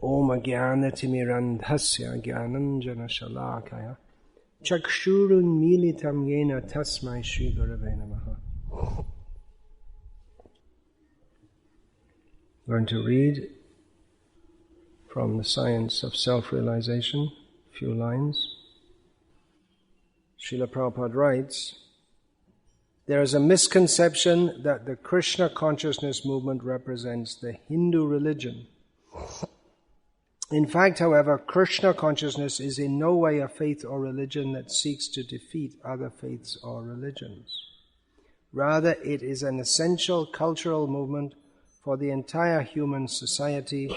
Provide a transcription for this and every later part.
Om Jnanatirmirandhasya Jnananjana Shalakaya Chakshurun Militam Yena Tasmai Shri Gurave Namaha. I'm going to read from the Science of Self-Realization, a few lines. Srila Prabhupada writes, there is a misconception that the Krishna consciousness movement represents the Hindu religion. In fact, however, Krishna consciousness is in no way a faith or religion that seeks to defeat other faiths or religions. Rather, it is an essential cultural movement for the entire human society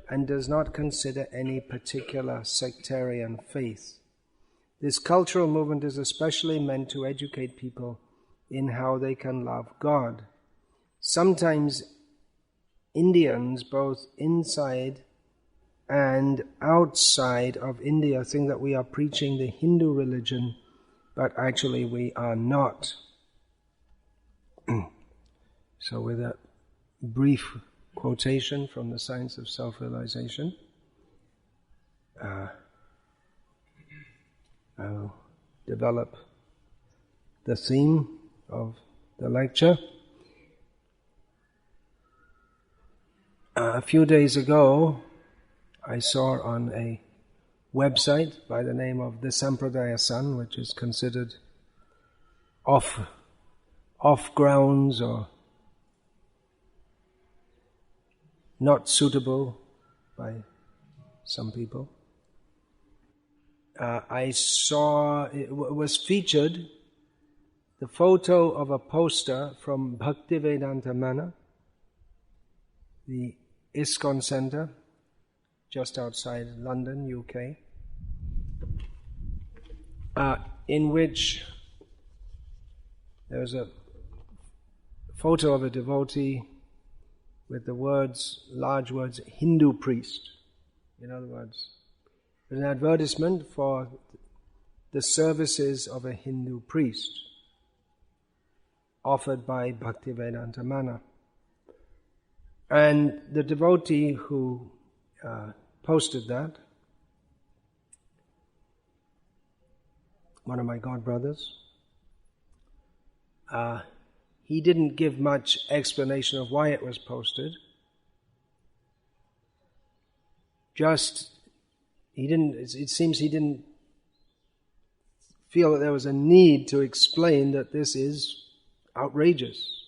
and does not consider any particular sectarian faith. This cultural movement is especially meant to educate people in how they can love God. Sometimes Indians, both inside and outside of India, think that we are preaching the Hindu religion, but actually we are not. So with that brief quotation from the Science of Self-Realization, I'll develop the theme of the lecture. A few days ago, I saw on a website by the name of the Sampradaya Sun, which is considered off grounds or not suitable by some people. I saw it was featured the photo of a poster from Bhaktivedanta Mana, the ISKCON Center, just outside London, UK, in which there was a photo of a devotee with the large words, Hindu priest. In other words, there's an advertisement for the services of a Hindu priest offered by Bhaktivedanta Mana. And the devotee who posted that, one of my godbrothers, he didn't give much explanation of why it was posted. It seems he didn't feel that there was a need to explain that this is outrageous.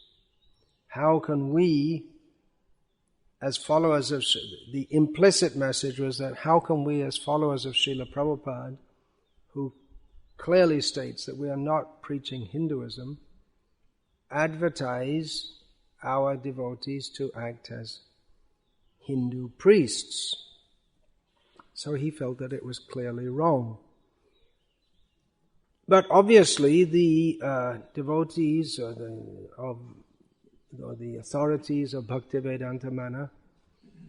How can we, as followers of, the implicit message was that how can we as followers of Srila Prabhupada, who clearly states that we are not preaching Hinduism, advertise our devotees to act as Hindu priests. So he felt that it was clearly wrong. But obviously the devotees or the authorities of Bhaktivedanta Mana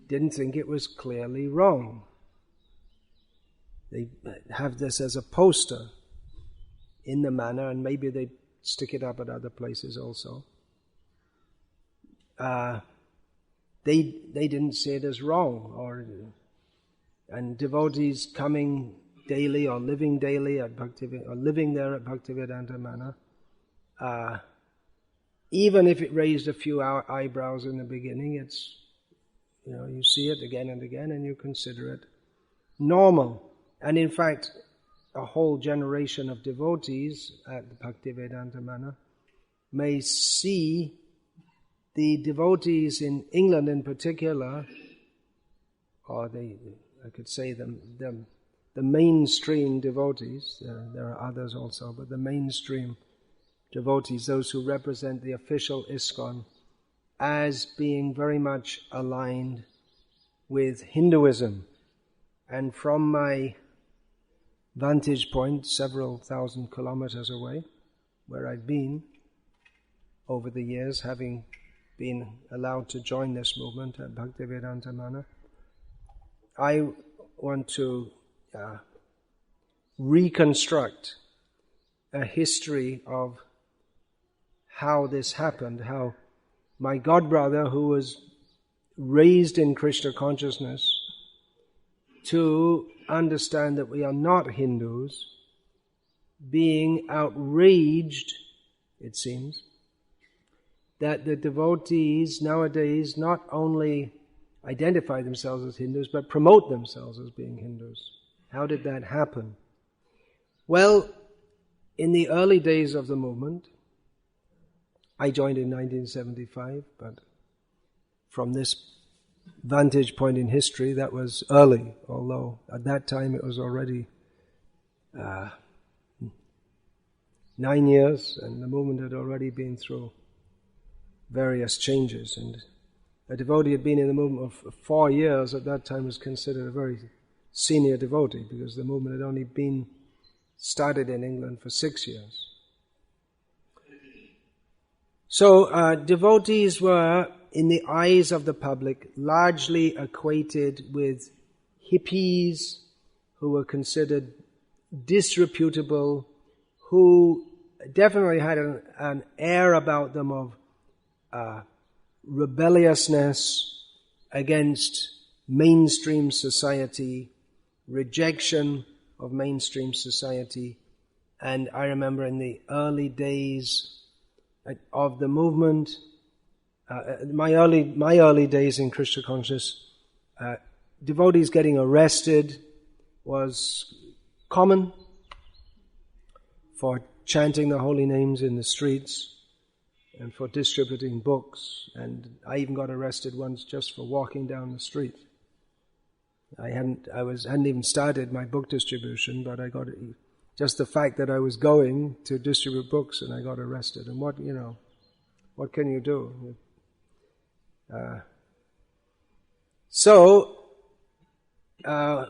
didn't think it was clearly wrong. They have this as a poster in the manor, and maybe they stick it up at other places also. They didn't see it as wrong, and devotees coming daily or living daily at living there at Bhaktivedanta Mana, even if it raised a few eyebrows in the beginning, it's, you see it again and again and you consider it normal. And in fact, a whole generation of devotees at the Bhaktivedanta Mana may see the devotees in England in particular, or I could say the mainstream devotees, there are others also, but the mainstream devotees, those who represent the official ISKCON, as being very much aligned with Hinduism. And from my vantage point, several thousand kilometers away, where I've been over the years, having been allowed to join this movement at Bhaktivedanta Mana, I want to reconstruct a history of how this happened, how my godbrother, who was raised in Krishna consciousness, to understand that we are not Hindus, being outraged, it seems, that the devotees nowadays not only identify themselves as Hindus, but promote themselves as being Hindus. How did that happen? Well, in the early days of the movement, I joined in 1975, but from this vantage point in history, that was early, although at that time it was already 9 years, and the movement had already been through various changes. And a devotee had been in the movement for 4 years at that time was considered a very senior devotee, because the movement had only been started in England for 6 years. So devotees were, in the eyes of the public, largely equated with hippies who were considered disreputable, who definitely had an air about them of rebelliousness against mainstream society, rejection of mainstream society. And I remember in the early days of the movement, my early days in Krishna consciousness, devotees getting arrested was common for chanting the holy names in the streets and for distributing books. And I even got arrested once just for walking down the street. I hadn't even started my book distribution, but I got just the fact that I was going to distribute books and I got arrested. And what can you do?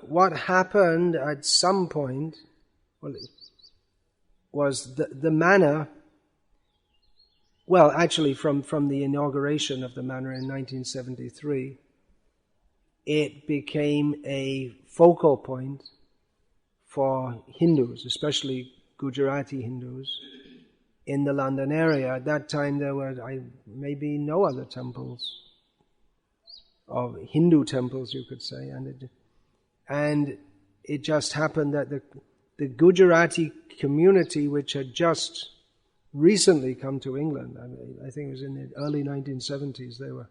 What happened at some point was the manor. Well, actually, from the inauguration of the manor in 1973, it became a focal point for Hindus, especially Gujarati Hindus, in the London area. At that time, there were maybe no other temples, of Hindu temples, you could say, and it just happened that the Gujarati community, which had just recently come to England, I think it was in the early 1970s, they were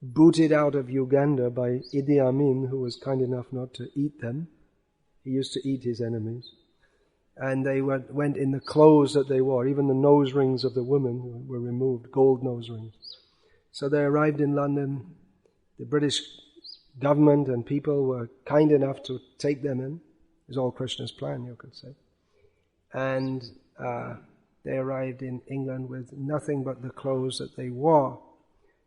booted out of Uganda by Idi Amin, who was kind enough not to eat them. He used to eat his enemies. And they went in the clothes that they wore. Even the nose rings of the women were removed, gold nose rings. So they arrived in London. The British government and people were kind enough to take them in. It was all Krishna's plan, you could say. And they arrived in England with nothing but the clothes that they wore.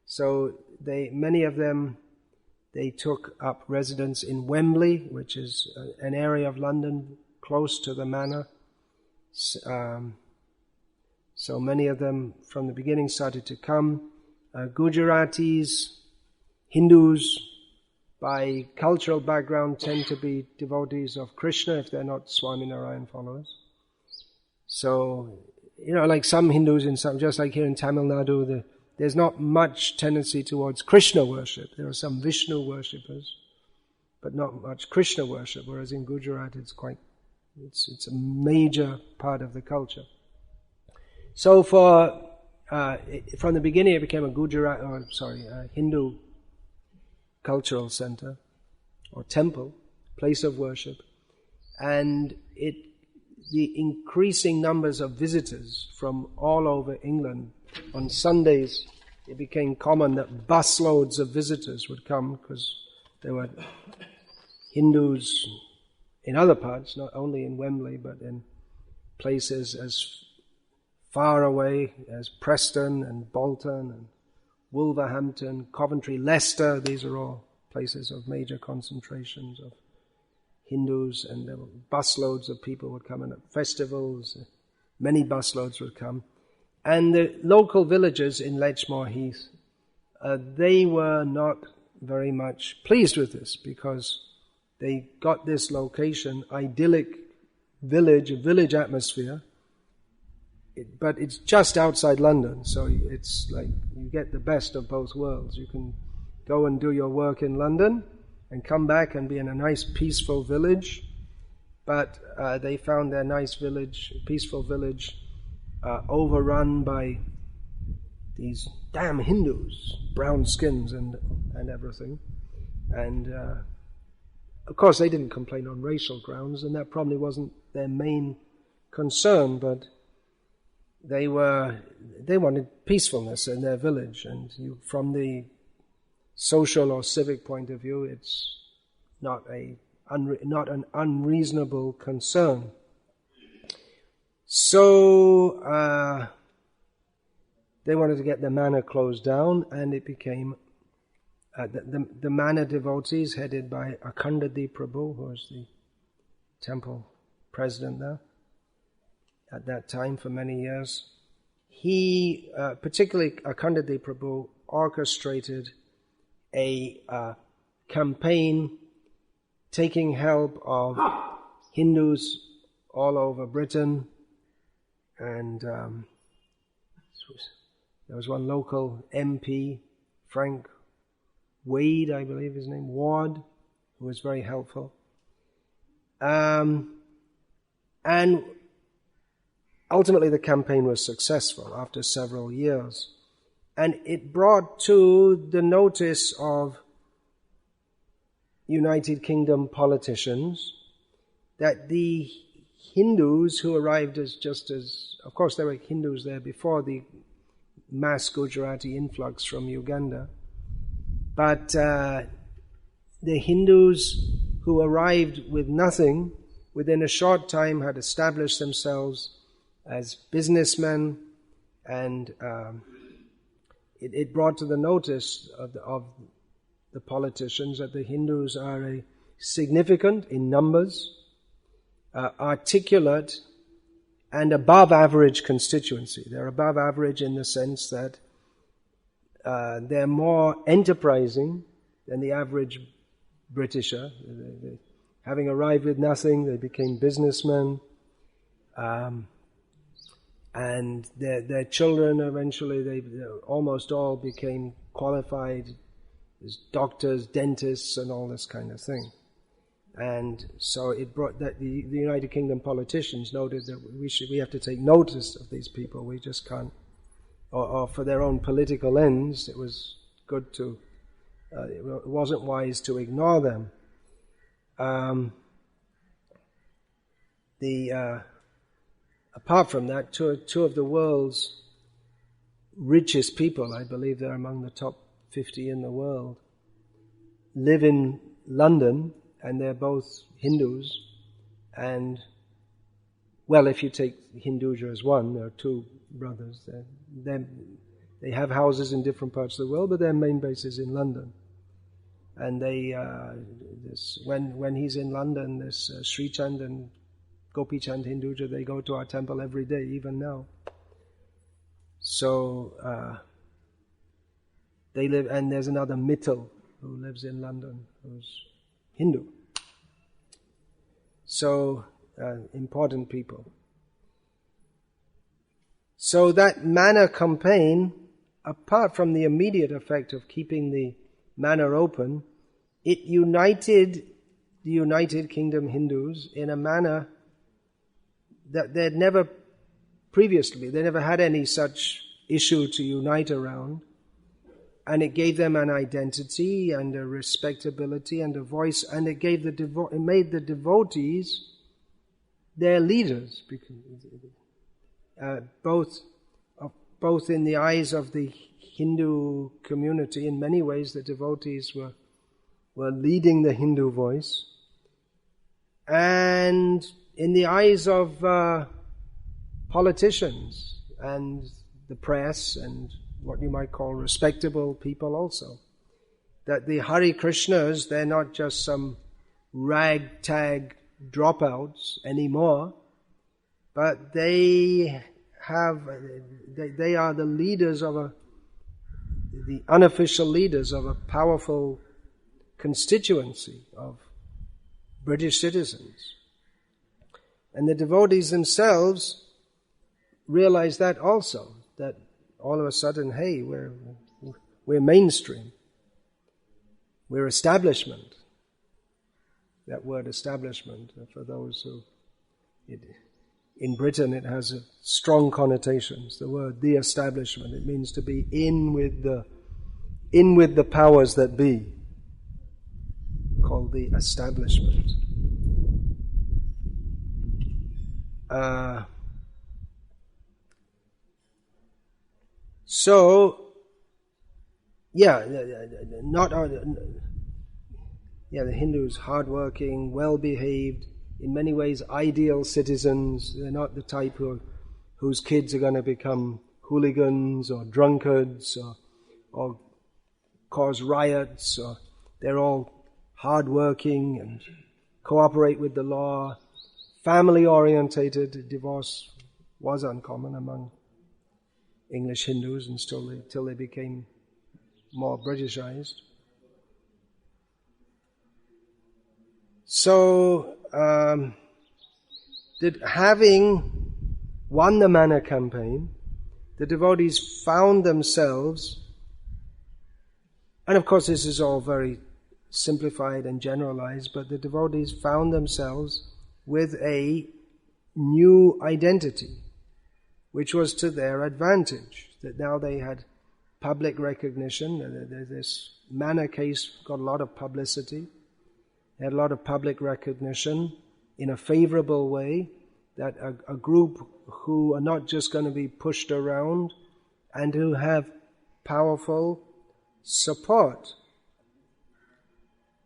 So many of them, they took up residence in Wembley, which is an area of London close to the manor. So many of them from the beginning started to come. Gujaratis, Hindus, by cultural background, tend to be devotees of Krishna if they're not Swami Narayan followers. So, like some Hindus, just like here in Tamil Nadu, there's not much tendency towards Krishna worship. There are some Vishnu worshippers, but not much Krishna worship, whereas in Gujarat it's a major part of the culture. So from the beginning it became a Hindu cultural center or temple, place of worship, and the increasing numbers of visitors from all over England. On Sundays, it became common that busloads of visitors would come because there were Hindus in other parts, not only in Wembley, but in places as far away as Preston and Bolton and Wolverhampton, Coventry, Leicester. These are all places of major concentrations of Hindus, and there were busloads of people would come, and at festivals, many busloads would come. And the local villagers in Ledgmore Heath, they were not very much pleased with this, because they got this location, idyllic village atmosphere, but it's just outside London, so it's like you get the best of both worlds. You can go and do your work in London, and come back and be in a nice peaceful village. But they found their nice village, peaceful village, overrun by these damn Hindus, brown skins and everything. And of course they didn't complain on racial grounds, and that probably wasn't their main concern, but they wanted peacefulness in their village, and from the social or civic point of view, it's not an unreasonable concern. So they wanted to get the manor closed down, and it became the manor devotees, headed by Akhundadip Prabhu, who was the temple president there at that time for many years. He, particularly Akhundadip Prabhu, orchestrated a campaign taking help of Hindus all over Britain, and there was one local MP, Frank Wade, I believe his name, Ward, who was very helpful. And ultimately the campaign was successful after several years. And it brought to the notice of United Kingdom politicians that the Hindus who arrived of course there were Hindus there before the mass Gujarati influx from Uganda, but the Hindus who arrived with nothing, within a short time had established themselves as businessmen, and it brought to the notice of the politicians that the Hindus are significant in numbers, articulate, and above average constituency. They're above average in the sense that they're more enterprising than the average Britisher. Having arrived with nothing, they became businessmen, and their children eventually, they almost all became qualified as doctors, dentists, and all this kind of thing. And so it brought that the United Kingdom politicians noted that we have to take notice of these people. We just can't, or for their own political ends, it was good to, it wasn't wise to ignore them. Apart from that, two of the world's richest people, I believe they're among the top 50 in the world, live in London, and they're both Hindus. And, well, if you take Hinduja as one, there are two brothers. They have houses in different parts of the world, but their main base is in London. And they, when he's in London, this Sri Chand and Gopi Chand Hinduja, they go to our temple every day, even now. So they live, and there's another Mittal who lives in London, who's Hindu. So important people. So that manor campaign, apart from the immediate effect of keeping the manor open, it united the United Kingdom Hindus in a manner that they'd never previously, they never had any such issue to unite around, and it gave them an identity and a respectability and a voice, and it gave it made the devotees their leaders, because, both in the eyes of the Hindu community. In many ways, the devotees were leading the Hindu voice, and in the eyes of politicians and the press and what you might call respectable people also. That the Hare Krishnas, they're not just some ragtag dropouts anymore, but they are the leaders of the unofficial leaders of a powerful constituency of British citizens. And the devotees themselves realize that also, that all of a sudden, hey, we're mainstream. We're establishment. that word establishment, for those who... in Britain it has strong connotations. The word the establishment, it means to be in with the powers that be, called the establishment. The Hindus, hardworking, well-behaved, in many ways ideal citizens. They're not the type whose kids are going to become hooligans or drunkards or cause riots. They're all hardworking and cooperate with the law, family-orientated. Divorce was uncommon among English Hindus until they became more Britishized. So, having won the Manna campaign, the devotees found themselves, and of course this is all very simplified and generalized, but the devotees found themselves with a new identity, which was to their advantage, that now they had public recognition. This Manna case got a lot of publicity. They had a lot of public recognition in a favorable way, that a group who are not just going to be pushed around and who have powerful support.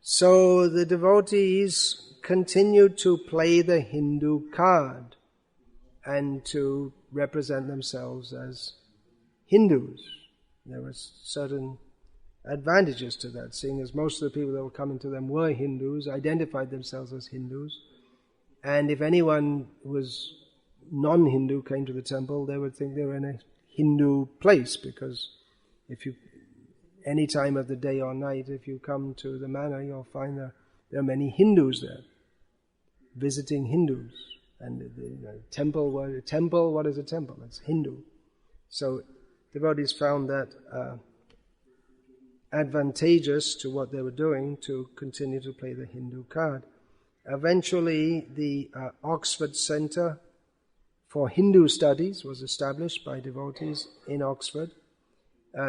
So the devotees continued to play the Hindu card and to represent themselves as Hindus. There were certain advantages to that, seeing as most of the people that were coming to them were Hindus, identified themselves as Hindus, and if anyone who was non-Hindu came to the temple, they would think they were in a Hindu place, because any time of the day or night, if you come to the manor, you'll find there are many Hindus there, visiting Hindus. And the temple, what is a temple? It's Hindu. So devotees found that advantageous to what they were doing to continue to play the Hindu card. Eventually, the Oxford Centre for Hindu Studies was established by devotees in Oxford.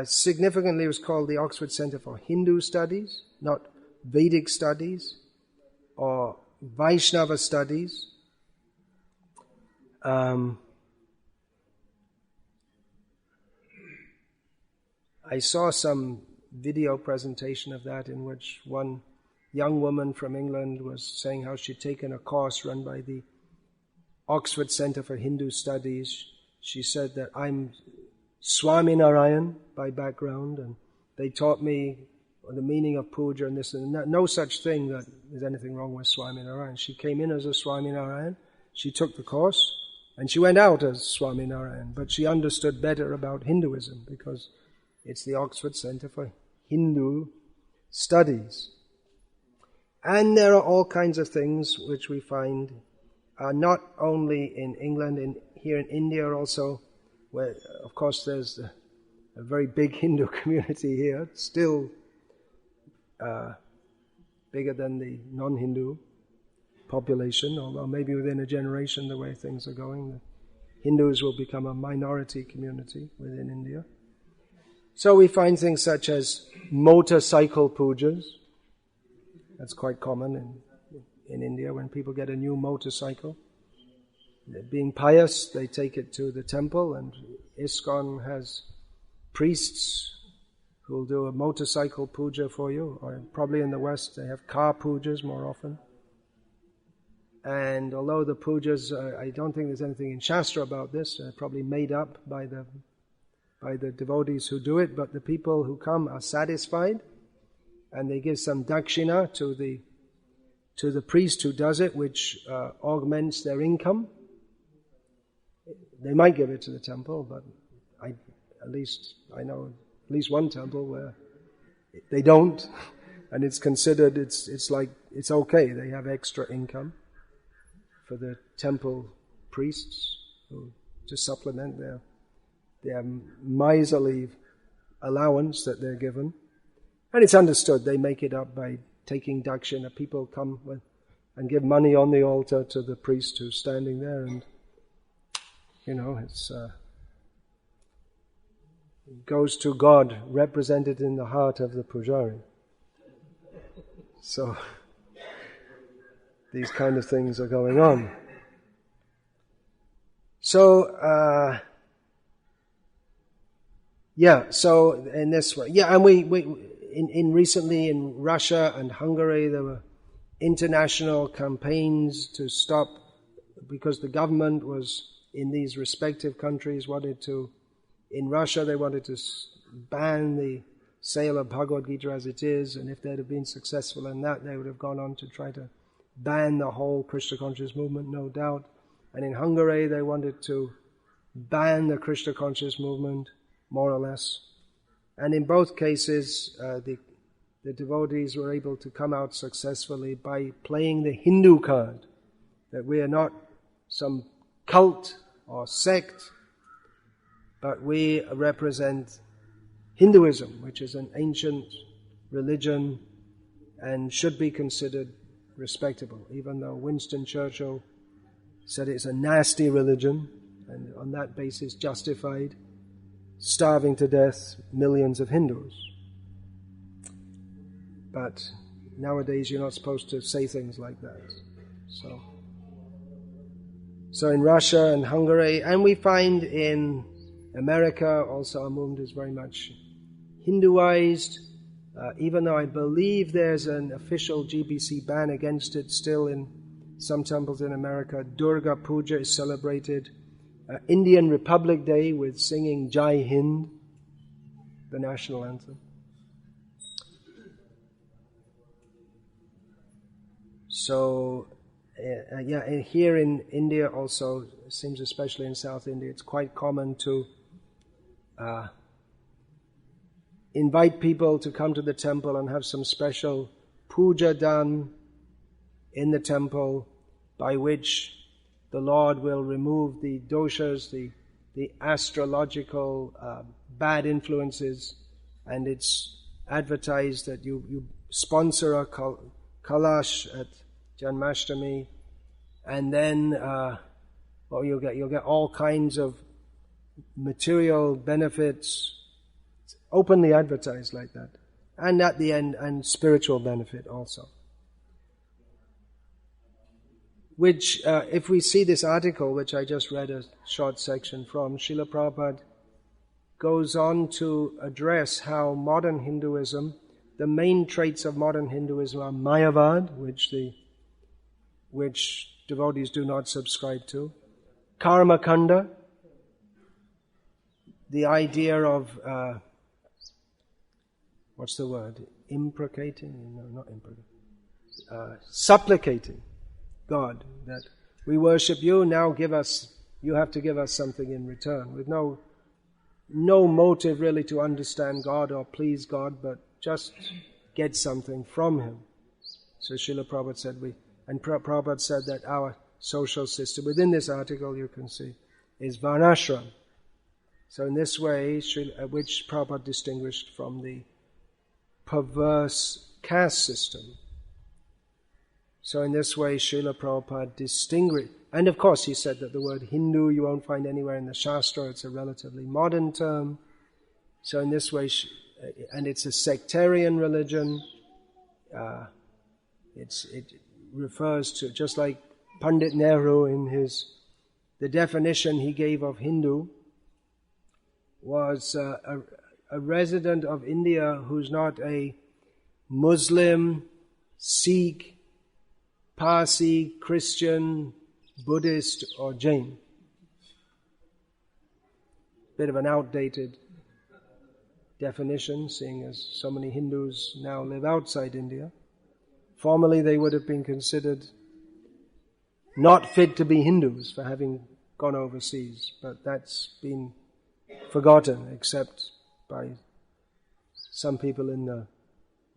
Significantly, it was called the Oxford Centre for Hindu Studies, not Vedic Studies or Vaishnava Studies. I saw some video presentation of that in which one young woman from England was saying how she'd taken a course run by the Oxford Centre for Hindu Studies. She said that I'm Swami Narayan by background, and they taught me the meaning of puja and this and that. No such thing that there's anything wrong with Swami Narayan. She came in as a Swami Narayan, she took the course, and she went out as Swami Narayan, but she understood better about Hinduism because it's the Oxford Centre for Hindu Studies. And there are all kinds of things which we find not only in England, here in India also, where of course there's a very big Hindu community here, still bigger than the non-Hindu population, although maybe within a generation, the way things are going, the Hindus will become a minority community within India. So we find things such as motorcycle pujas. That's quite common in India. When people get a new motorcycle, being pious, they take it to the temple, and ISKCON has priests who will do a motorcycle puja for you, or probably in the West they have car pujas more often. And although the pujas, I don't think there's anything in Shastra about this, they're probably made up by the devotees who do it, but the people who come are satisfied, and they give some dakshina to the priest who does it, which augments their income. They might give it to the temple, but I know at least one temple where they don't, and it's considered it's okay. They have extra income for the temple priests to supplement their miserly allowance that they're given. And it's understood they make it up by taking dakshina. People come with and give money on the altar to the priest who's standing there, and it's goes to God represented in the heart of the pujari. So these kind of things are going on. So so in this way, and we recently in Russia and Hungary there were international campaigns to stop, because the government was in these respective countries in Russia they wanted to ban the sale of Bhagavad Gita as it is, and if they'd have been successful in that, they would have gone on to try to ban the whole Krishna conscious movement, no doubt. And in Hungary they wanted to ban the Krishna conscious movement, more or less. And in both cases, the devotees were able to come out successfully by playing the Hindu card, that we are not some cult or sect, but we represent Hinduism, which is an ancient religion and should be considered respectable, even though Winston Churchill said it's a nasty religion, and on that basis justified starving to death millions of Hindus. But nowadays you're not supposed to say things like that. So in Russia and Hungary, and we find in America also, our movement is very much Hinduized, even though I believe there's an official GBC ban against it still in some temples in America. Durga Puja is celebrated. Indian Republic Day with singing Jai Hind, the national anthem. So, here in India also, it seems especially in South India, it's quite common to invite people to come to the temple and have some special puja done in the temple, by which the Lord will remove the doshas, the astrological bad influences, and it's advertised that you sponsor a kalash at Janmashtami, and then you'll get all kinds of material benefits. It's openly advertised like that, and at the end, and spiritual benefit also. Which, if we see this article, which I just read a short section from, Srila Prabhupada goes on to address how modern Hinduism, the main traits of modern Hinduism are Mayavad, which devotees do not subscribe to, Karma Kanda, the idea of, supplicating God, that we worship you, now you have to give us something in return, with no motive really to understand God or please God, but just get something from Him. So Srila Prabhupada said Prabhupada said that our social system, within this article you can see, is Varnashram. So in this way, which Prabhupada distinguished from the perverse caste system. So in this way, Srila Prabhupada distinguished, and of course he said that the word Hindu you won't find anywhere in the Shastra, it's a relatively modern term. So in this way, and it's a sectarian religion, it refers to, just like Pandit Nehru in the definition he gave of Hindu, was a resident of India who's not a Muslim, Sikh, Parsi, Christian, Buddhist or Jain. Bit of an outdated definition, seeing as so many Hindus now live outside India. Formerly they would have been considered not fit to be Hindus for having gone overseas, but that's been forgotten except by some people in the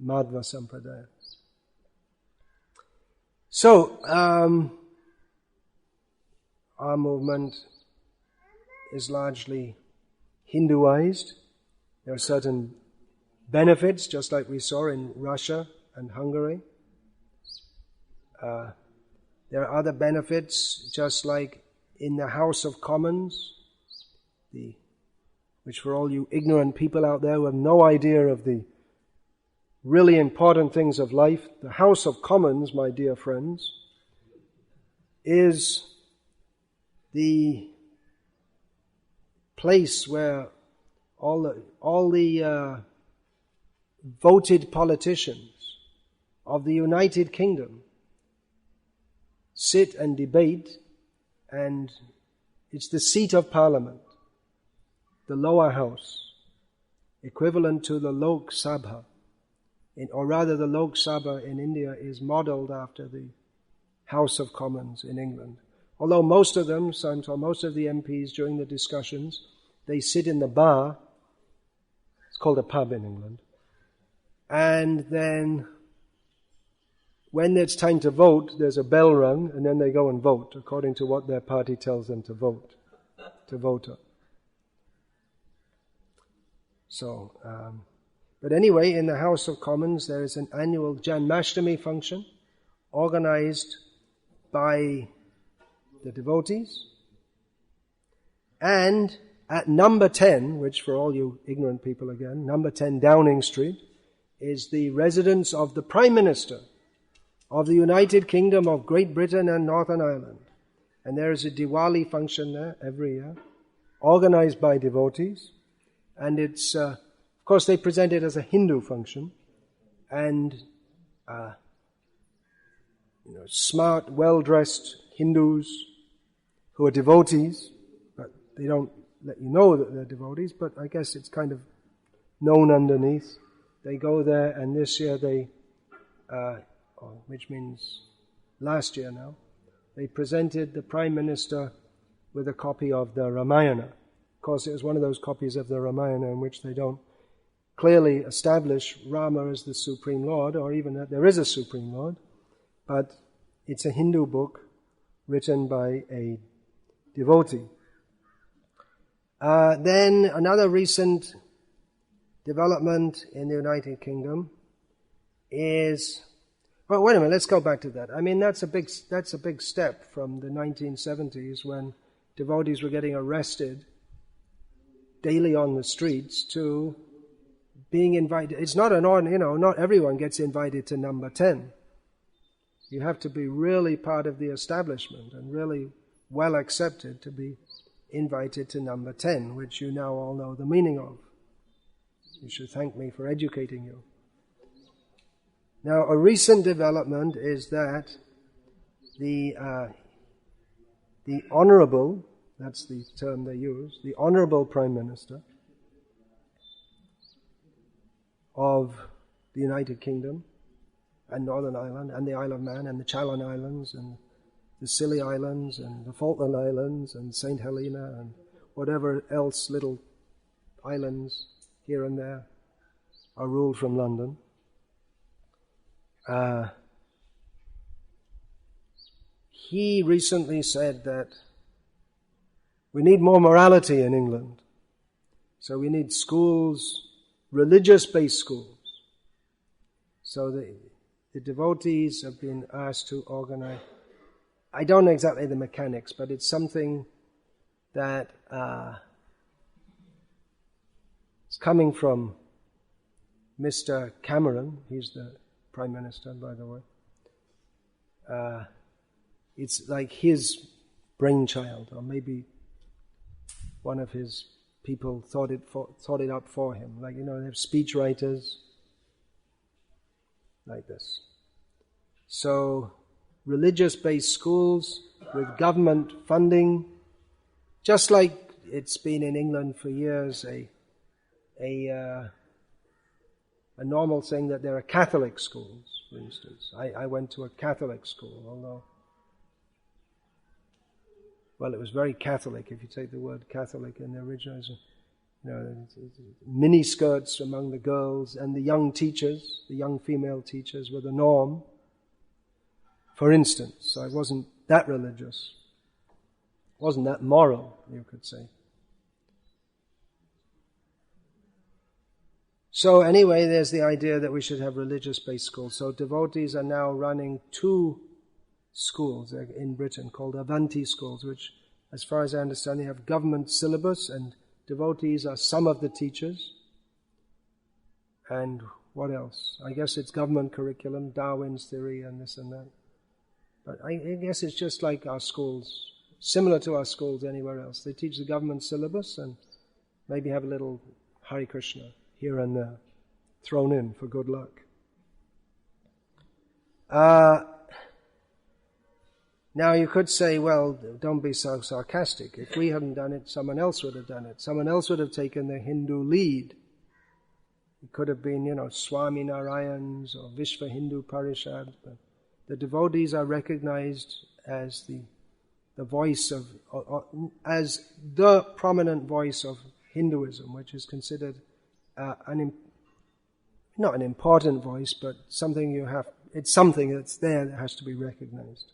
Madhva Sampradaya. So, our movement is largely Hinduized. There are certain benefits, just like we saw in Russia and Hungary. There are other benefits, just like in the House of Commons, which for all you ignorant people out there who have no idea of the really important things of life, the House of Commons, my dear friends, is the place where all the voted politicians of the United Kingdom sit and debate, and it's the seat of Parliament, the lower house, equivalent to the Lok Sabha, or rather the Lok Sabha in India is modelled after the House of Commons in England. Although most of the MPs during the discussions, they sit in the bar, it's called a pub in England, and then when it's time to vote, there's a bell rung, and then they go and vote according to what their party tells them to vote on. So, but anyway, in the House of Commons, there is an annual Janmashtami function organized by the devotees. And at number 10, which for all you ignorant people again, number 10 Downing Street, is the residence of the Prime Minister of the United Kingdom of Great Britain and Northern Ireland. And there is a Diwali function there every year, organized by devotees. And it's, of course, they present it as a Hindu function. And, smart, well-dressed Hindus who are devotees, but they don't let you know that they're devotees, but I guess it's kind of known underneath. They go there, and this year they, which means last year now, they presented the Prime Minister with a copy of the Ramayana. Of course, it was one of those copies of the Ramayana in which they don't clearly establish Rama as the Supreme Lord, or even that there is a Supreme Lord, but it's a Hindu book written by a devotee. Then another recent development in the United Kingdom is, well, wait a minute, let's go back to that. I mean, that's a big step from the 1970s when devotees were getting arrested daily on the streets to being invited. It's not not everyone gets invited to number 10. You have to be really part of the establishment and really well accepted to be invited to number 10, which you now all know the meaning of. You should thank me for educating you. Now, a recent development is that the Honourable, that's the term they use, the Honourable Prime Minister of the United Kingdom and Northern Ireland and the Isle of Man and the Chalon Islands and the Scilly Islands and the Falkland Islands and St. Helena and whatever else little islands here and there are ruled from London. He recently said that we need more morality in England. So we need schools, religious-based schools. So the devotees have been asked to organize, I don't know exactly the mechanics, but it's something that is coming from Mr. Cameron. He's the Prime Minister, by the way. It's like his brainchild, or maybe one of his people thought it up for him. Like, they have speech writers like this. So, religious-based schools with government funding, just like it's been in England for years, a normal thing that there are Catholic schools, for instance. I went to a Catholic school, although, well, it was very Catholic, if you take the word Catholic in the original. Mini skirts among the girls, and the young teachers, the young female teachers, were the norm, for instance. So it wasn't that religious. It wasn't that moral, you could say. So anyway, there's the idea that we should have religious-based schools. So devotees are now running 2 schools in Britain called Avanti schools, which, as far as I understand, they have government syllabus, and devotees are some of the teachers. And what else? I guess it's government curriculum, Darwin's theory and this and that. But I guess it's just like our schools, similar to our schools anywhere else. They teach the government syllabus and maybe have a little Hare Krishna here and there thrown in for good luck. Now you could say, well, don't be so sarcastic. If we hadn't done it, someone else would have done it. Someone else would have taken the Hindu lead. It could have been, Swami Narayans or Vishva Hindu Parishad. But the devotees are recognized as the voice of, as the prominent voice of Hinduism, which is considered not an important voice, but it's something that's there that has to be recognized.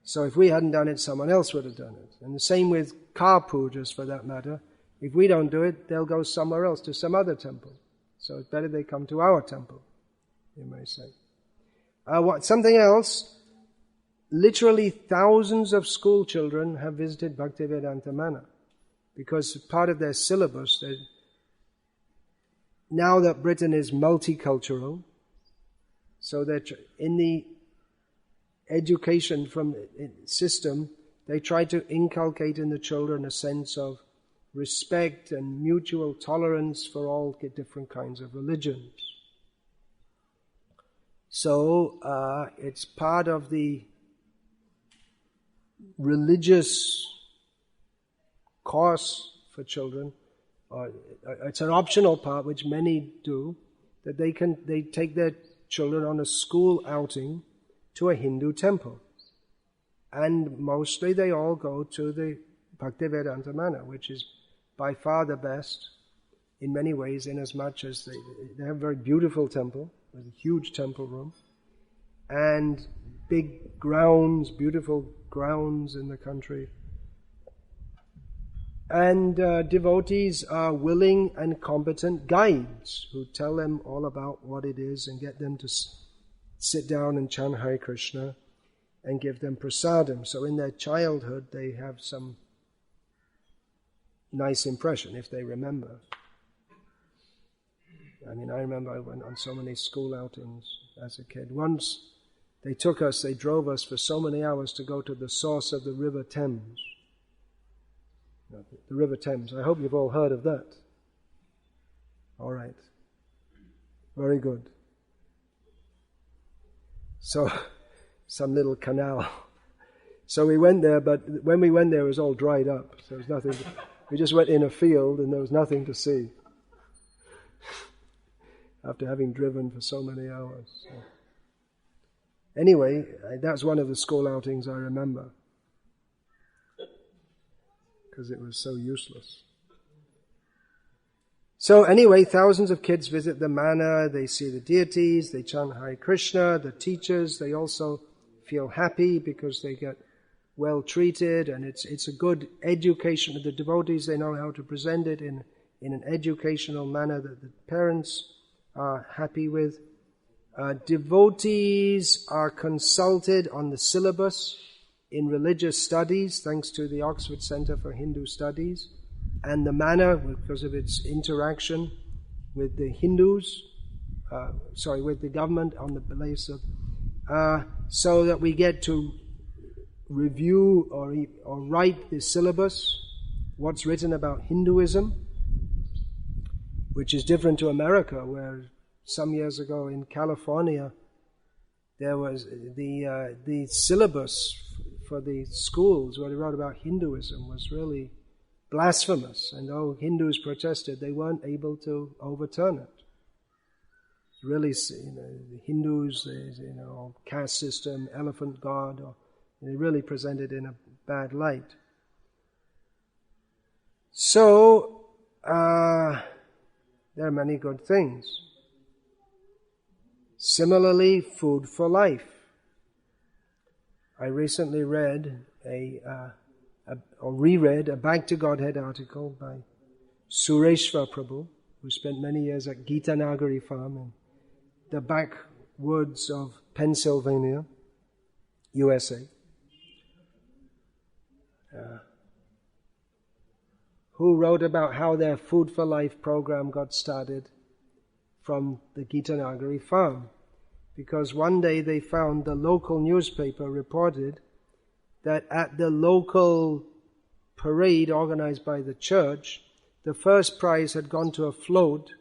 So if we hadn't done it, someone else would have done it. And the same with car pujas, for that matter. If we don't do it, they'll go somewhere else, to some other temple. So it's better they come to our temple, you may say. Something else, literally thousands of school children have visited Bhaktivedanta Mana, because part of their syllabus, now that Britain is multicultural, so that in the education from system, they try to inculcate in the children a sense of respect and mutual tolerance for all different kinds of religions. So it's part of the religious course for children. It's an optional part which many do, that they take their children on a school outing to a Hindu temple. And mostly they all go to the Bhaktivedanta Mana, which is by far the best in many ways, in as much as they have a very beautiful temple, with a huge temple room, and big grounds, beautiful grounds in the country. And devotees are willing and competent guides who tell them all about what it is and get them to sit down and chant Hare Krishna and give them prasadam. So in their childhood they have some nice impression, if they remember. I mean, I remember I went on so many school outings as a kid. Once they drove us for so many hours to go to the source of the River Thames. The River Thames. I hope you've all heard of that. All right. Very good. So, some little canal. So we went there, but when we went there, it was all dried up. So there was nothing. We just went in a field and there was nothing to see. After having driven for so many hours. So. Anyway, that's one of the school outings I remember. Because it was so useless. So anyway, thousands of kids visit the mana, they see the deities, they chant Hare Krishna, the teachers, they also feel happy because they get well treated, and it's a good education. The devotees, they know how to present it in an educational manner that the parents are happy with. Devotees are consulted on the syllabus in religious studies, thanks to the Oxford Centre for Hindu Studies, and the mana, because of its interaction with the Hindus, with the government on the beliefs of, so that we get to review or write the syllabus, what's written about Hinduism, which is different to America, where some years ago in California, there was the syllabus for the schools where they wrote about Hinduism was really blasphemous, and though Hindus protested, they weren't able to overturn it. Really, the Hindus, caste system, elephant god, they really presented in a bad light. So, there are many good things. Similarly, food for life. I recently read reread a Back to Godhead article by Sureshwar Prabhu, who spent many years at Gita Nagari farm in the backwoods of Pennsylvania. USA, who wrote about how their Food for Life program got started from the Gitanagari farm. Because one day they found the local newspaper reported that at the local parade organized by the church, the first prize had gone to a float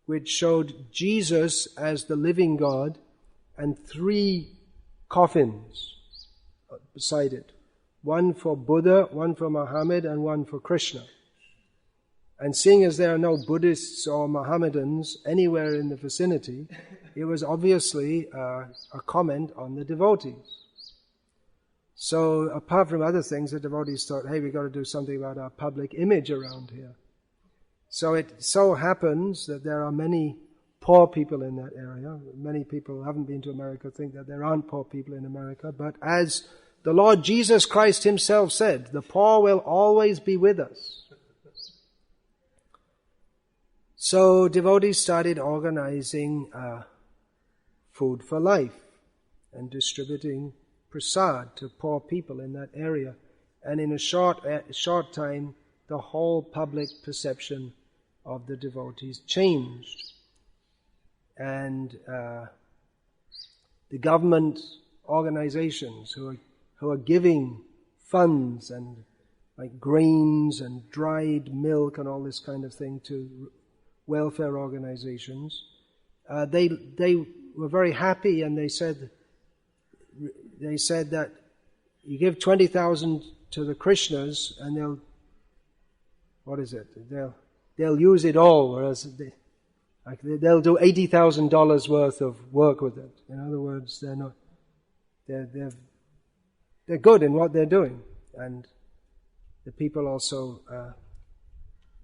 which showed Jesus as the living God and 3 coffins beside it. One for Buddha, one for Muhammad, and one for Krishna. And seeing as there are no Buddhists or Mohammedans anywhere in the vicinity, it was obviously a comment on the devotees. So apart from other things, the devotees thought, hey, we've got to do something about our public image around here. So it so happens that there are many poor people in that area. Many people who haven't been to America think that there aren't poor people in America. But as the Lord Jesus Christ himself said, the poor will always be with us. So devotees started organizing Food for Life and distributing prasad to poor people in that area. And in a short time, the whole public perception of the devotees changed. And the government organizations who are giving funds and like grains and dried milk and all this kind of thing to welfare organizations, they were very happy, and they said that you give 20,000 to the Krishnas and they'll use it all, whereas they'll do $80,000 worth of work with it. In other words, they're good in what they're doing, and the people also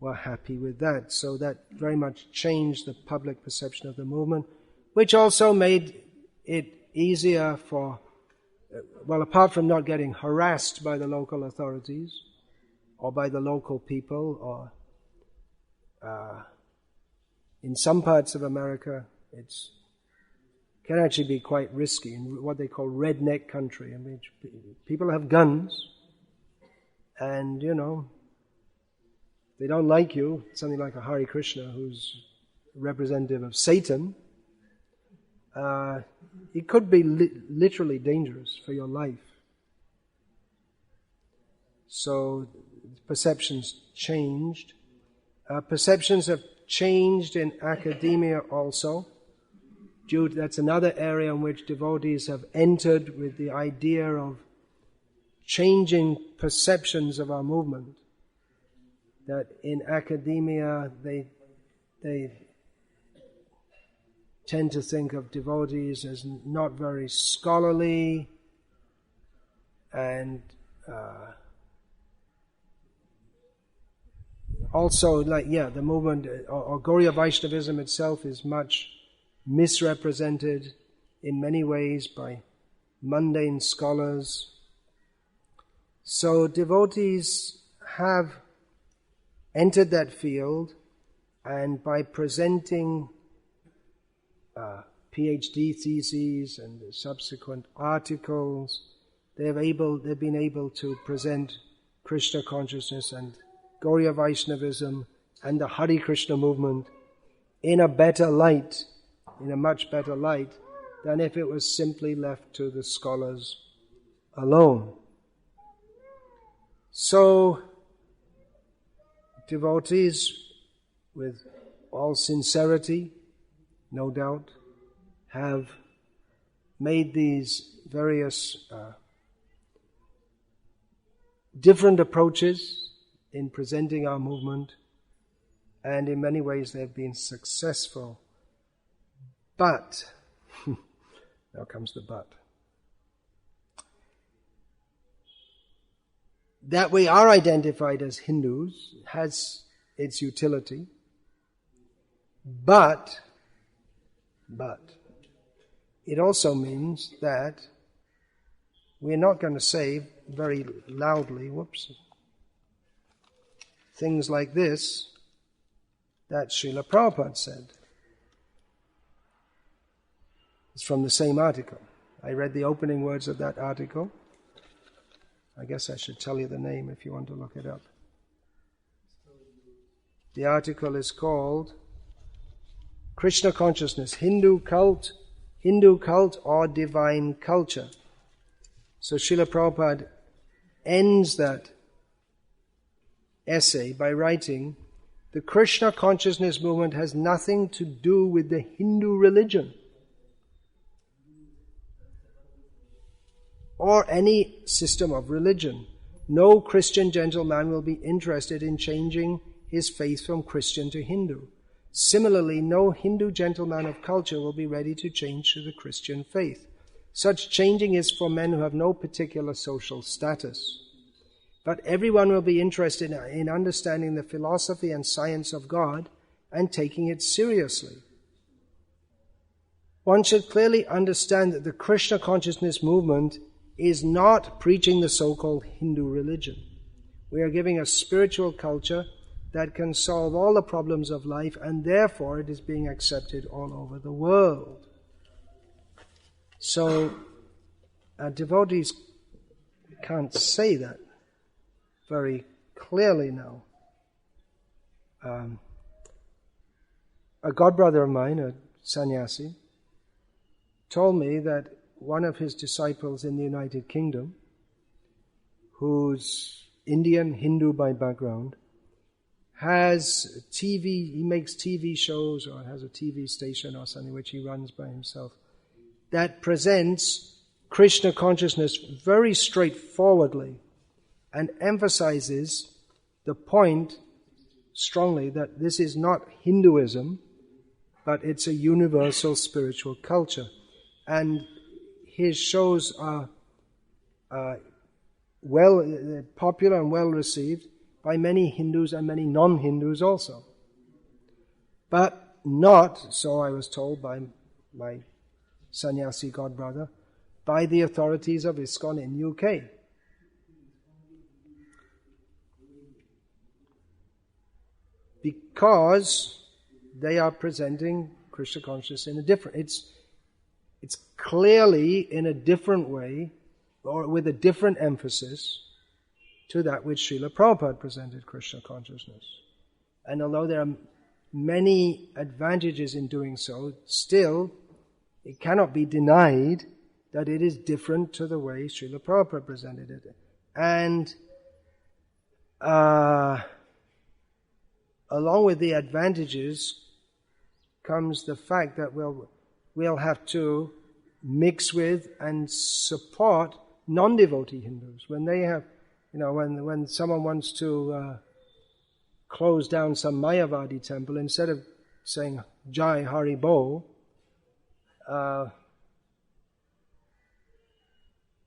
were happy with that. So that very much changed the public perception of the movement, which also made it easier for, apart from not getting harassed by the local authorities or by the local people, or in some parts of America, it can actually be quite risky in what they call redneck country, in which people have guns, and they don't like you, something like a Hare Krishna who's representative of Satan, it could be literally dangerous for your life. So perceptions changed. Perceptions have changed in academia also. That's another area in which devotees have entered with the idea of changing perceptions of our movement. That in academia they tend to think of devotees as not very scholarly, and also the movement or Gauriya Vaishnavism itself is much misrepresented in many ways by mundane scholars. So devotees have entered that field, and by presenting PhD theses and subsequent articles, they've been able to present Krishna consciousness and Gauriya Vaishnavism and the Hare Krishna movement in a much better light than if it was simply left to the scholars alone. So devotees, with all sincerity, no doubt, have made these various different approaches in presenting our movement, and in many ways they've been successful. But, now comes the but. That we are identified as Hindus has its utility, but it also means that we're not going to say very loudly, things like this that Srila Prabhupada said. It's from the same article. I read the opening words of that article. I guess I should tell you the name if you want to look it up. The article is called Krishna Consciousness, Hindu Cult or Divine Culture. So Srila Prabhupada ends that essay by writing, the Krishna consciousness movement has nothing to do with the Hindu religion or any system of religion. No Christian gentleman will be interested in changing his faith from Christian to Hindu. Similarly, no Hindu gentleman of culture will be ready to change to the Christian faith. Such changing is for men who have no particular social status. But everyone will be interested in understanding the philosophy and science of God and taking it seriously. One should clearly understand that the Krishna consciousness movement is not preaching the so-called Hindu religion. We are giving a spiritual culture that can solve all the problems of life, and therefore it is being accepted all over the world. So, devotees can't say that very clearly now. A godbrother of mine, a sannyasi, told me that one of his disciples in the United Kingdom, who's Indian, Hindu by background, has TV, he makes TV shows or has a TV station or something which he runs by himself, that presents Krishna consciousness very straightforwardly and emphasizes the point strongly that this is not Hinduism, but it's a universal spiritual culture. And his shows are popular and well received by many Hindus and many non-Hindus also. But not, so I was told by my sannyasi godbrother, by the authorities of ISKCON in UK. Because they are presenting Krishna consciousness in a different, it's clearly in a different way or with a different emphasis to that which Srila Prabhupada presented Krishna consciousness. And although there are many advantages in doing so, still it cannot be denied that it is different to the way Srila Prabhupada presented it. And along with the advantages comes the fact that we'll have to mix with and support non-devotee Hindus. When they have, when someone wants to close down some Mayavadi temple, instead of saying Jai Hari Bol,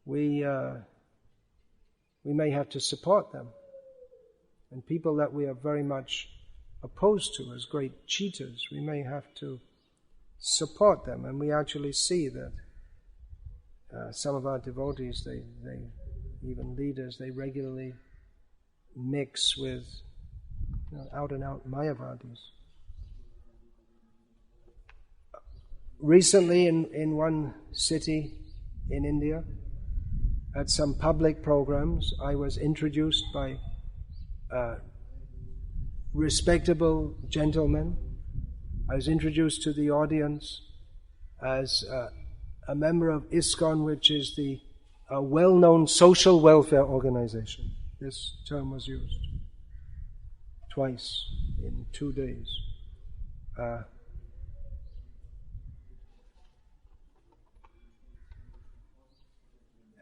we may have to support them. And people that we are very much opposed to as great cheaters, we may have to support them. And we actually see that some of our devotees, they even leaders, they regularly mix with out-and-out Mayavadis. Recently in one city in India, at some public programs, I was introduced by respectable gentlemen. I was introduced to the audience as a member of ISKCON, which is a well-known social welfare organization. This term was used twice in 2 days.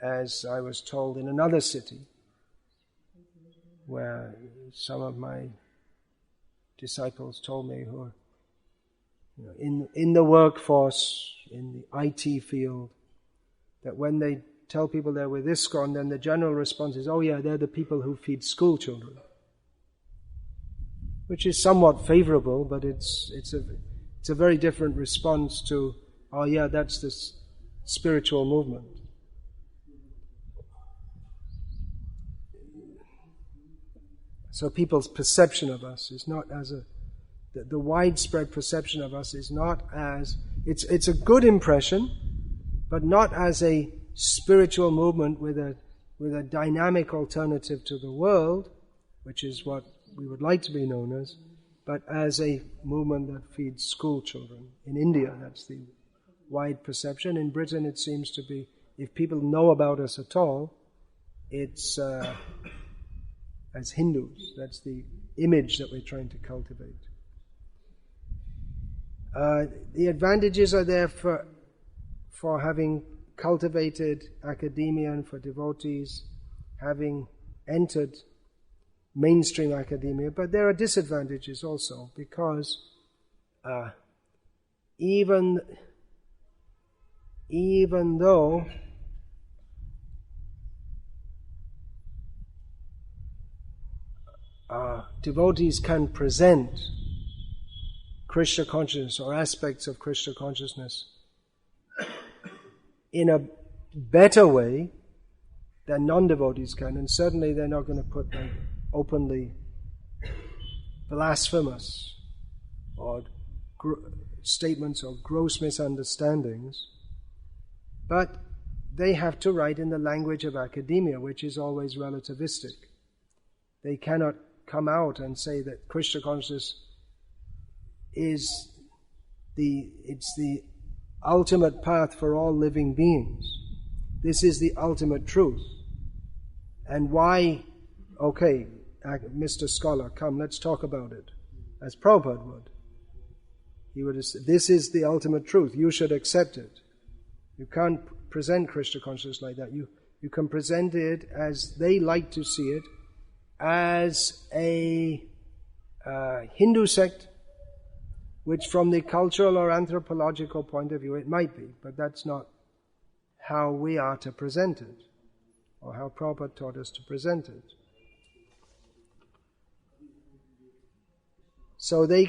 As I was told in another city, where some of my disciples told me who are in the workforce, in the IT field, that when they tell people they're with ISKCON, then the general response is, oh yeah, they're the people who feed school children. Which is somewhat favorable, but it's a very different response to, oh yeah, that's the spiritual movement. So people's perception of us is not as the widespread perception of us is not as, it's a good impression, but not as a spiritual movement with a dynamic alternative to the world, which is what we would like to be known as, but as a movement that feeds school children. In India, that's the wide perception. In Britain, it seems to be, if people know about us at all, it's as Hindus. That's the image that we're trying to cultivate. The advantages are there for having cultivated academia and for devotees having entered mainstream academia, but there are disadvantages also, because even though devotees can present Krishna consciousness or aspects of Krishna consciousness in a better way than non-devotees can, and certainly they're not going to put like openly blasphemous or statements of gross misunderstandings, but they have to write in the language of academia, which is always relativistic. They cannot come out and say that Krishna consciousness is the ultimate path for all living beings. This is the ultimate truth. And why, okay, Mr. Scholar, come, let's talk about it. As Prabhupada would. He would have said, this is the ultimate truth. You should accept it. You can't present Krishna consciousness like that. You can present it as they like to see it, as a Hindu sect, which from the cultural or anthropological point of view it might be, but that's not how we are to present it, or how Prabhupada taught us to present it. So the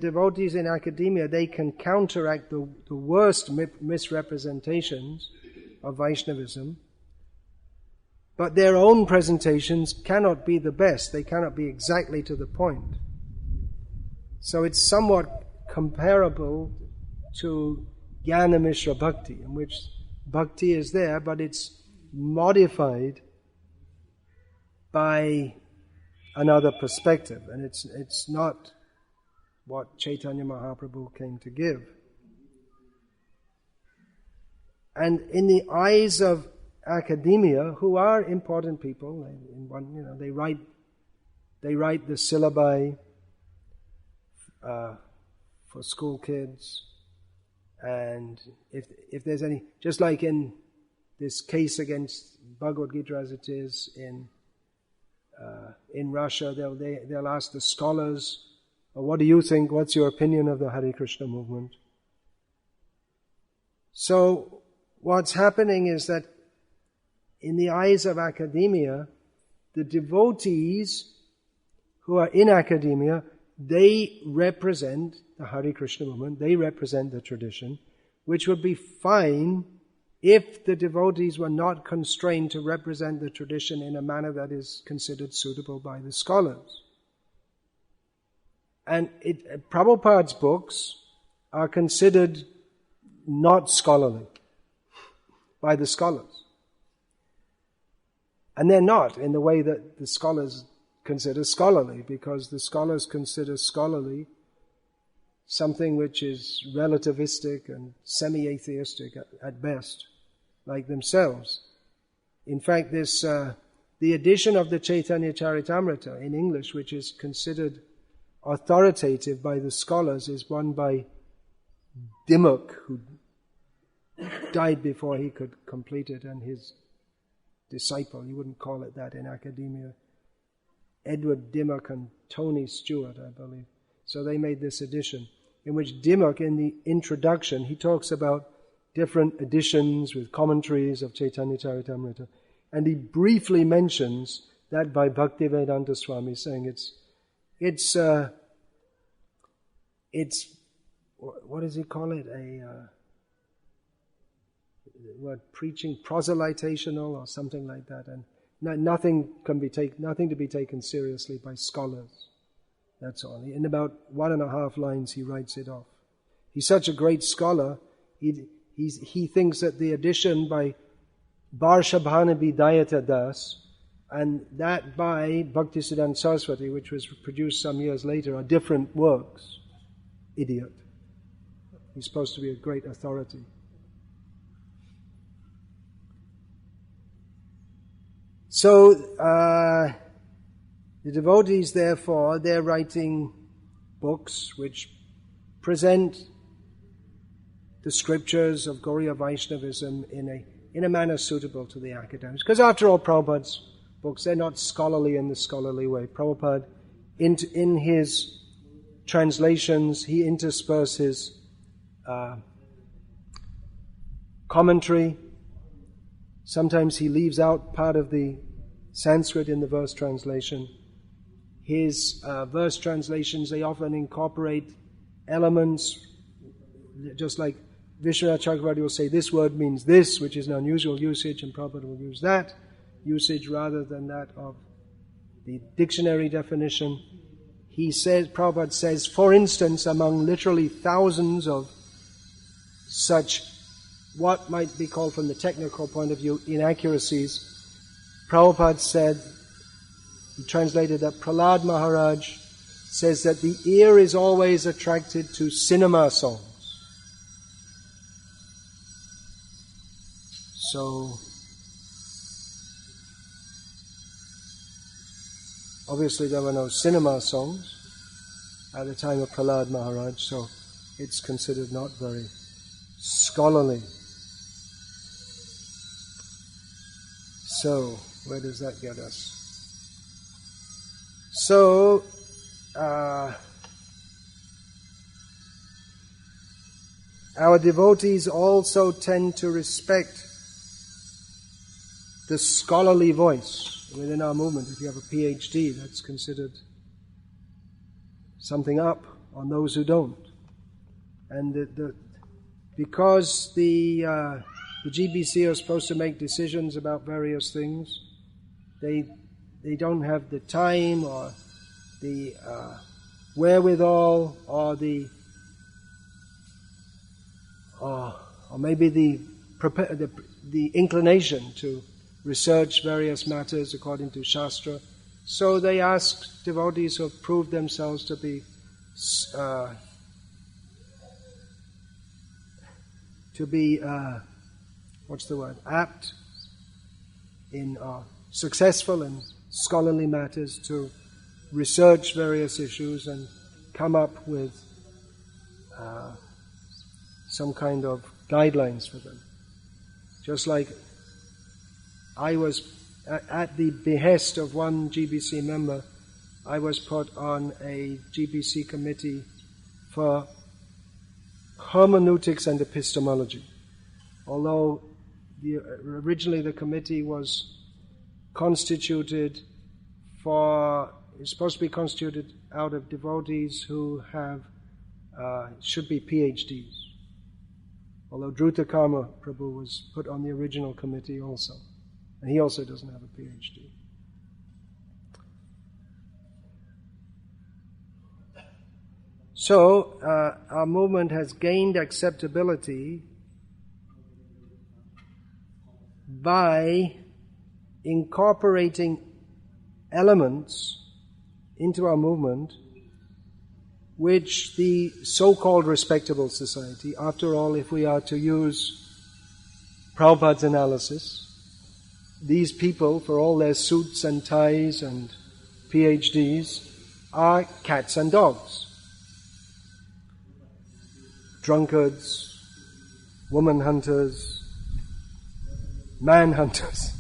devotees in academia, they can counteract the worst misrepresentations of Vaishnavism, but their own presentations cannot be the best. They cannot be exactly to the point. So it's somewhat comparable to Jnana Mishra Bhakti, in which Bhakti is there, but it's modified by another perspective, and it's not what Chaitanya Mahaprabhu came to give. And in the eyes of academia, who are important people, they write the syllabi for school kids, and if there's any, just like in this case against Bhagavad Gita as it is in Russia, they'll ask the scholars, what do you think, what's your opinion of the Hare Krishna movement? So what's happening is that in the eyes of academia, the devotees who are in academia, they represent the Hare Krishna movement, they represent the tradition, which would be fine if the devotees were not constrained to represent the tradition in a manner that is considered suitable by the scholars. And Prabhupada's books are considered not scholarly by the scholars. And they're not in the way that the scholars consider scholarly, because the scholars consider scholarly something which is relativistic and semi-atheistic at best, like themselves. In fact, the edition of the Chaitanya Charitamrita in English, which is considered authoritative by the scholars, is one by Dimmock, who died before he could complete it, and his disciple, you wouldn't call it that in academia, Edward Dimmock and Tony Stewart, I believe. So they made this edition, in which Dimmock, in the introduction, he talks about different editions with commentaries of Chaitanya Charitamrita, and he briefly mentions that by Bhaktivedanta Swami, saying it's what does he call it? Preaching proselytational or something like that, and nothing to be taken seriously by scholars. That's all. In about 1.5 lines, he writes it off. He's such a great scholar, he thinks that the addition by Barshabhana Vidayata Das and that by Bhaktisiddhanta Saraswati, which was produced some years later, are different works. Idiot. He's supposed to be a great authority. So, the devotees, therefore, they're writing books which present the scriptures of Gauriya Vaishnavism in a manner suitable to the academics. Because after all, Prabhupada's books, they're not scholarly in the scholarly way. Prabhupada, in his translations, he intersperses commentary. Sometimes he leaves out part of the Sanskrit in the verse translation. His verse translations, they often incorporate elements, just like Vishwanath Chakravarti will say, this word means this, which is an unusual usage, and Prabhupada will use that usage rather than that of the dictionary definition. Prabhupada says, for instance, among literally thousands of such what might be called from the technical point of view inaccuracies, Prabhupada said, he translated that Prahlad Maharaj says that the ear is always attracted to cinema songs. So, obviously there were no cinema songs at the time of Prahlad Maharaj, so it's considered not very scholarly. So, where does that get us? So, our devotees also tend to respect the scholarly voice within our movement. If you have a PhD, that's considered something up on those who don't. And because the GBC are supposed to make decisions about various things, they don't have the time or the wherewithal or maybe the inclination to research various matters according to Shastra. So they ask devotees who have proved themselves to be apt in successful in scholarly matters to research various issues and come up with some kind of guidelines for them. Just like I was, at the behest of one GBC member, I was put on a GBC committee for hermeneutics and epistemology. Although originally the committee was constituted it's supposed to be constituted out of devotees who have, should be PhDs. Although Dhruta-Karma Prabhu was put on the original committee also. And he also doesn't have a PhD. So, our movement has gained acceptability by incorporating elements into our movement which the so-called respectable society, after all, if we are to use Prabhupada's analysis, these people, for all their suits and ties and PhDs, are cats and dogs. Drunkards, woman hunters, man hunters.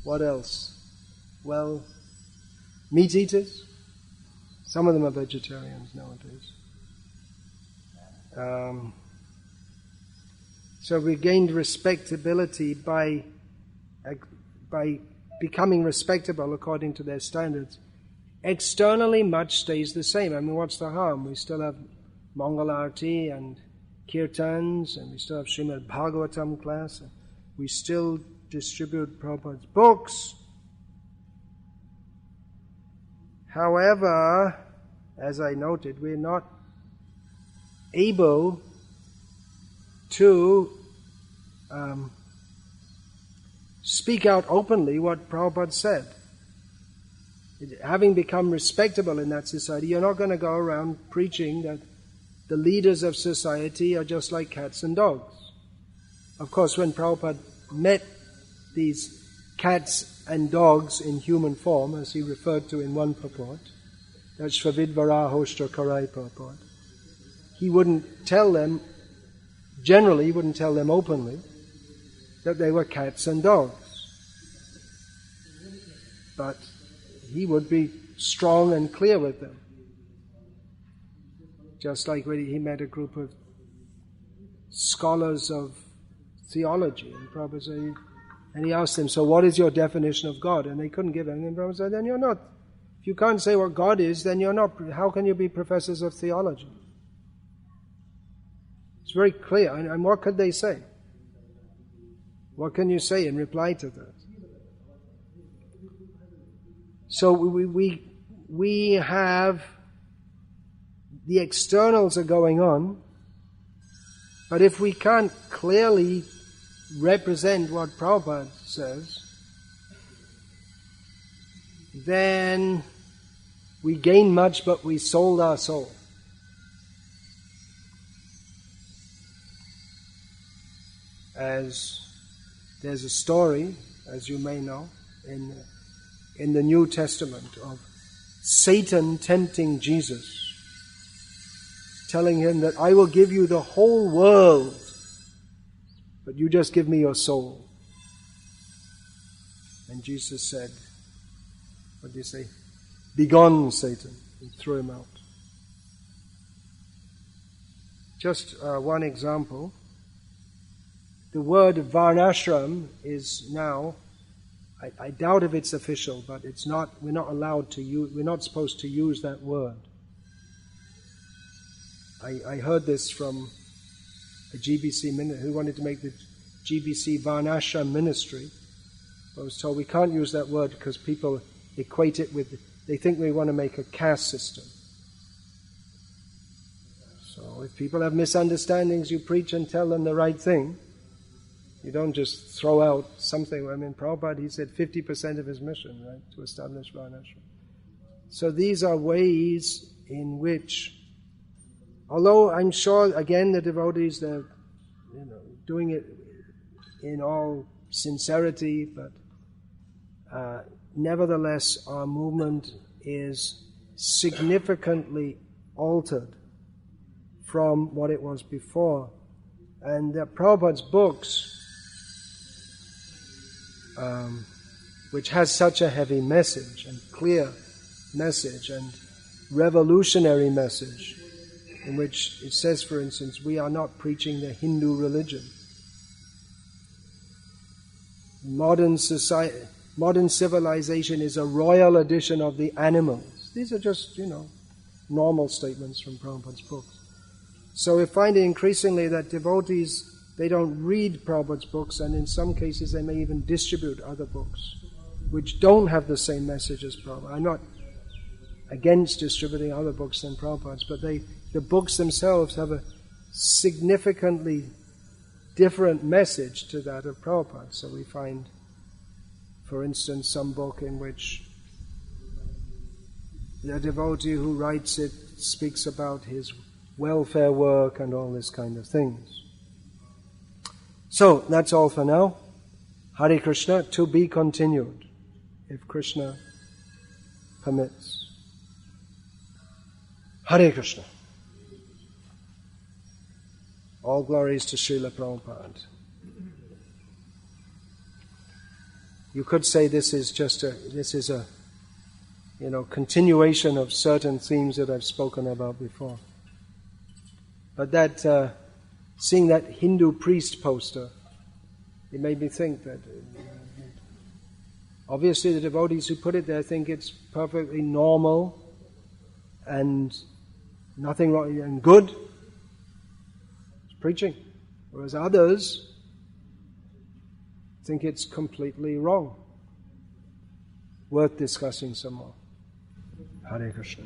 What else? Well, meat eaters. Some of them are vegetarians nowadays. So we gained respectability by becoming respectable according to their standards. Externally, much stays the same. I mean, what's the harm? We still have Mangalarti and Kirtans, and we still have Srimad Bhagavatam class. And we still distribute Prabhupada's books. However, as I noted, we're not able to speak out openly what Prabhupada said. Having become respectable in that society, you're not going to go around preaching that the leaders of society are just like cats and dogs. Of course, when Prabhupada met these cats and dogs in human form, as he referred to in one purport, that's Shvavidvarahoshtra Karai purport, he wouldn't tell them, generally he wouldn't tell them openly, that they were cats and dogs. But he would be strong and clear with them. Just like when he met a group of scholars of theology, and Prabhupada said, and he asked them, so what is your definition of God? And they couldn't give anything. And Prabhupada said, then you're not. If you can't say what God is, then you're not. How can you be professors of theology? It's very clear. And what could they say? What can you say in reply to that? So we have, the externals are going on, but if we can't clearly represent what Prabhupada says, then we gain much, but we sold our soul. As there's a story, as you may know, in the New Testament of Satan tempting Jesus, telling him that I will give you the whole world, but you just give me your soul. And Jesus said, what did he say? Begone, Satan, and threw him out. Just one example. The word varnashram is now, I doubt if it's official, but it's not. We're not allowed to use. We're not supposed to use that word. I heard this from a GBC minister who wanted to make the GBC varnashram ministry. I was told we can't use that word because people equate it with. They think we want to make a caste system. So if people have misunderstandings, you preach and tell them the right thing. You don't just throw out something. I mean, Prabhupada, he said 50% of his mission, right, to establish varnashram. So these are ways in which, although I'm sure, again, the devotees, they're doing it in all sincerity, but nevertheless, our movement is significantly altered from what it was before. And Prabhupada's books, which has such a heavy message and clear message and revolutionary message, in which it says, for instance, we are not preaching the Hindu religion. Modern civilization is a royal edition of the animals. These are just, normal statements from Prabhupada's books. So we find increasingly that devotees, they don't read Prabhupada's books, and in some cases they may even distribute other books which don't have the same message as Prabhupada. I'm not against distributing other books than Prabhupada's, but the books themselves have a significantly different message to that of Prabhupada. So we find, for instance, some book in which the devotee who writes it speaks about his welfare work and all this kind of things. So, that's all for now. Hare Krishna, to be continued, if Krishna permits. Hare Krishna. All glories to Srila Prabhupada. You could say this is a continuation of certain themes that I've spoken about before. But that, seeing that Hindu priest poster, it made me think that obviously the devotees who put it there think it's perfectly normal and nothing wrong and good. It's preaching. Whereas others think it's completely wrong. Worth discussing some more. Hare Krishna.